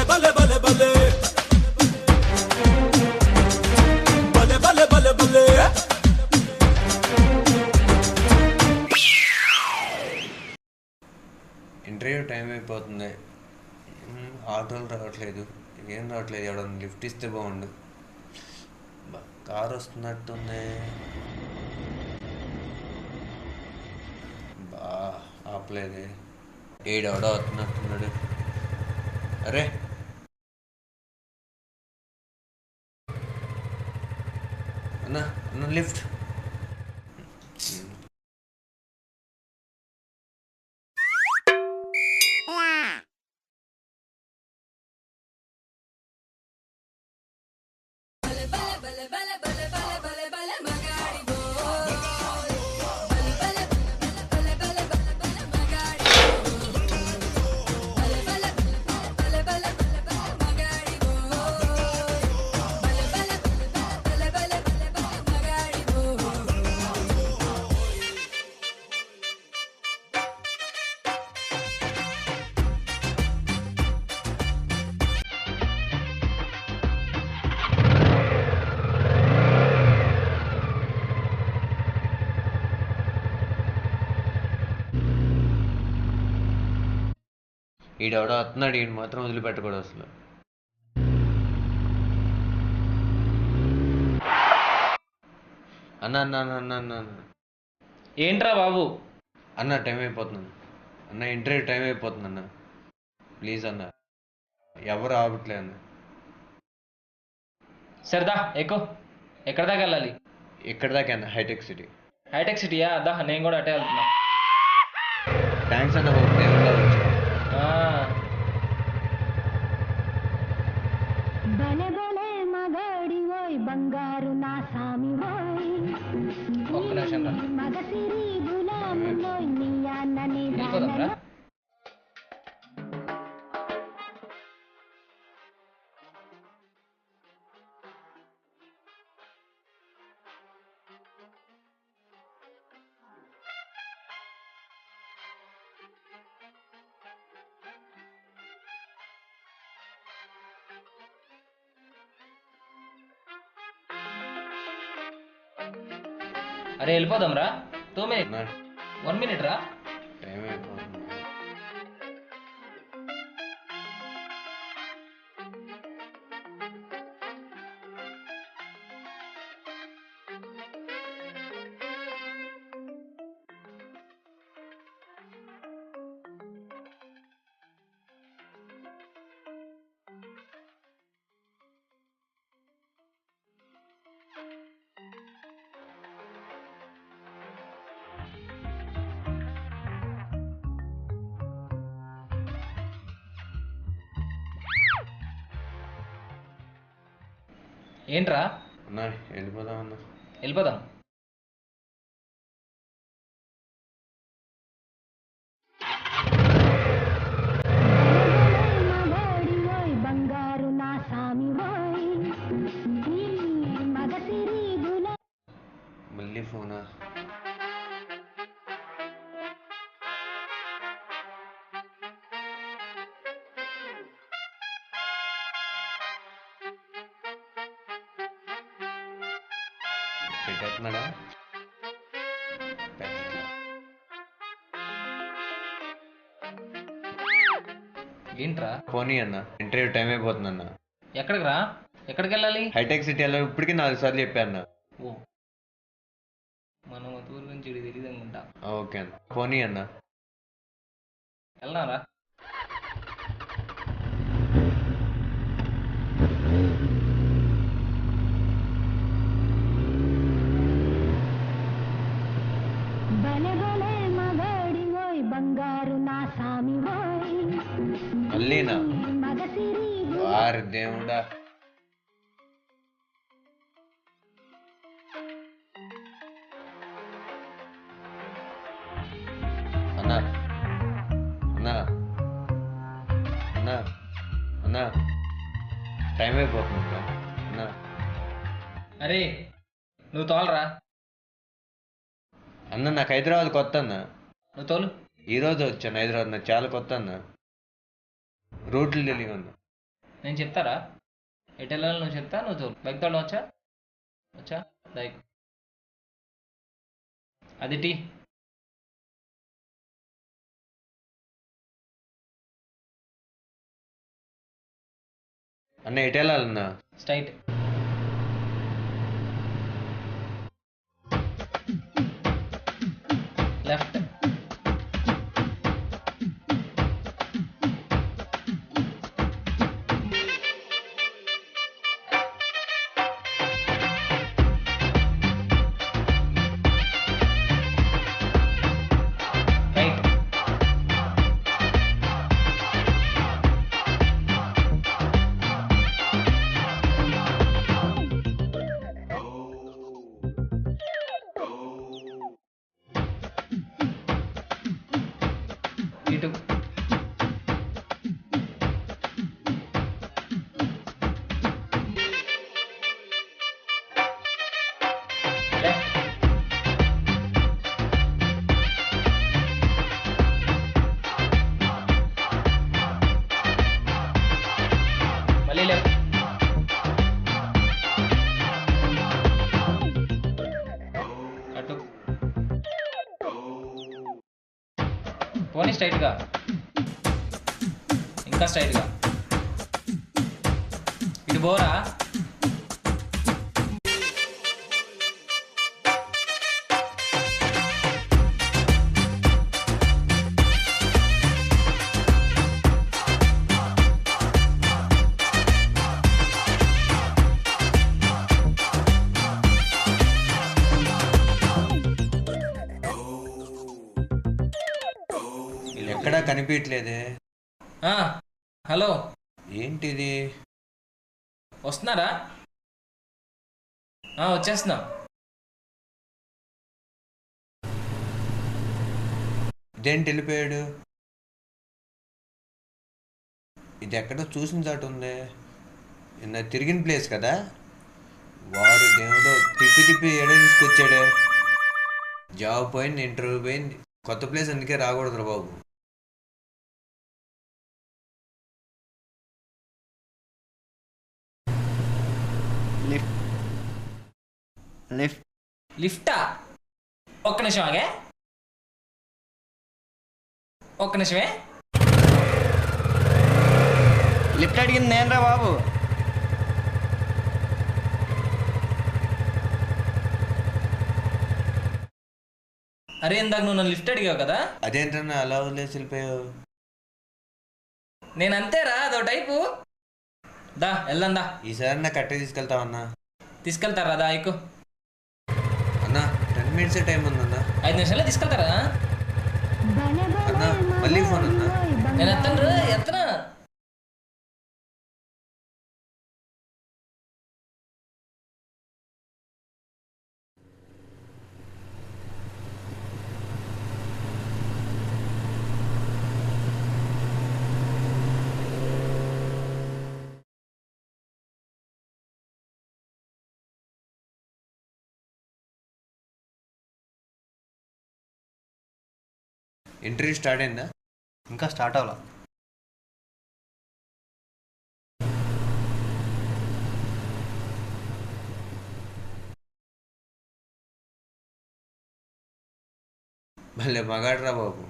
బలే బలే బలే బలే బలే బలే బలే బలే ఇంటర్వ్యూ టైం అయిపోతుంది. ఆటోలు రావట్లేదు, ఏం రావట్లేదు. ఎవడన్నా లిఫ్ట్ ఇస్తే బాగుండు. కారు వస్తున్నట్టుంది. ఆపలేదే. ఏడెవడో వస్తున్నట్టున్నాడు. అరే అన్న అన్న లిఫ్ట్. ఈడెవడో వస్తున్నాడు, ఈయన మాత్రం వదిలిపెట్టకూడదు అసలు. అన్న అన్న అన్న అన్న అన్న అన్న ఏంట్రా బాబు? అన్న టైం అయిపోతుంది అన్న, ఇంటర్వ్యూ టైం అయిపోతుంది అన్న. ప్లీజ్ అన్న, ఎవరు ఆపట్లే అన్న. సరదా ఎక్కువ. ఎక్కడ దాకా వెళ్ళాలి? ఎక్కడి దాకా అన్న? హైటెక్ సిటీ. హైటెక్ సిటీయా? అదా నేను కూడా అటే వెళ్తున్నా. థ్యాంక్స్ అన్న బాబు, నేను కూడా వచ్చాను. ఒక్క నిమిషం రా. వెళ్ళిపోదాం రా. అరే వెళ్ళిపోదాం రా. 2 minutes, అన్న 1 minute రా. టైం అయిపోతుంది. ఏంట్రా? అన్న వెళ్ళిపోదాం అన్న. వెళ్ళిపోదాం. మళ్ళీ ఫోనా? పెట్టేస్తున్నాడా? ఏంట్రా? పోనీ అన్న, ఇంటర్వ్యూ టైం అయిపోతుంది అన్న. ఎక్కడికి రా? ఎక్కడికి వెళ్ళాలి? హైటెక్ సిటీ వెళ్ళాలి. ఇప్పటికీ 4 సార్లు చెప్పాను. ఓ, మనం ఊరు గురించి ఇది తెలియదు అనుకుంటా. ఓకే అన్న, పోనీ అన్న. వెళ్దాం రా. మళ్ళీనా? వారి దేవుడా. అన్నా అన్నా అన్నా అన్నా టైం అయిపోతుంది అన్నా. అరే నువ్వు తోలరా. అన్న నాకు హైదరాబాద్ కొత్త అన్న. నువ్వు తోలు. ఈరోజు వచ్చాను హైదరాబాద్, నాకు చాలా కొత్త అన్న. రూట్లు తెలియదు అన్న. నేను చెప్తారా ఎటు వెళ్ళాలో నువ్వు చెప్తా, నువ్వు తోలు. బైక్ తోడడం వచ్చా? వచ్చా? బైక్ అది టీ. అన్న ఎటు వెళ్ళాలన్నా? స్ట్రైట్. లెఫ్ట్. రైట్. ఇటు. లెఫ్ట్. మళ్ళీ లెఫ్ట్. అటు. పోనీ స్ట్రైట్గా, ఇంకా స్ట్రైట్గా. ఇటు బోరా. ఎక్కడా కనిపించట్లేదే. ఆ, హలో, ఏంటిది? వస్తున్నారా? వచ్చేస్తున్నా. ఇదేంటి వెళ్ళిపోయాడు? ఇది ఎక్కడో చూసిన చాటు ఉంది. నిన్న తిరిగిన ప్లేస్ కదా. వాడు దేవుడో తిప్పి తిప్పి ఏడో తీసుకొచ్చాడే. జాబ్ పోయింది, ఇంటర్వ్యూ పోయింది, కొత్త ప్లేస్ అందుకే రాకూడదురా బాబు. లిఫ్ట్. లిఫ్టా? ఒక్క నిమిషం ఆగే, ఒక్క నిమిషమే. లిఫ్ట్ అడిగింది నేనరా బాబు. అరే ఇందాక నువ్వు నన్ను లిఫ్ట్ అడిగావు కదా. అదేంటన్నా అలా వదిలేసి వెళ్ళిపోయావు? నేను అంతేరా, అదో టైపు. దా వెళ్దాం దా. ఈసారి నా కట్టే తీసుకెళ్తావన్నా? తీసుకెళ్తారా? దా ఎక్కువ. అన్నా 10 minutes టైం ఉందన్నా. 5 నిమిషాల్లో తీసుకెళ్తారా? అన్నా మళ్ళీ ఫోన్ అన్నా. నేను ఎత్తాను రా, ఎత్తనా. ఇంటర్వ్యూ స్టార్ట్ అయిందా? ఇంకా స్టార్ట్ అవ్వాల. భలే మగాడ్రా బాబు.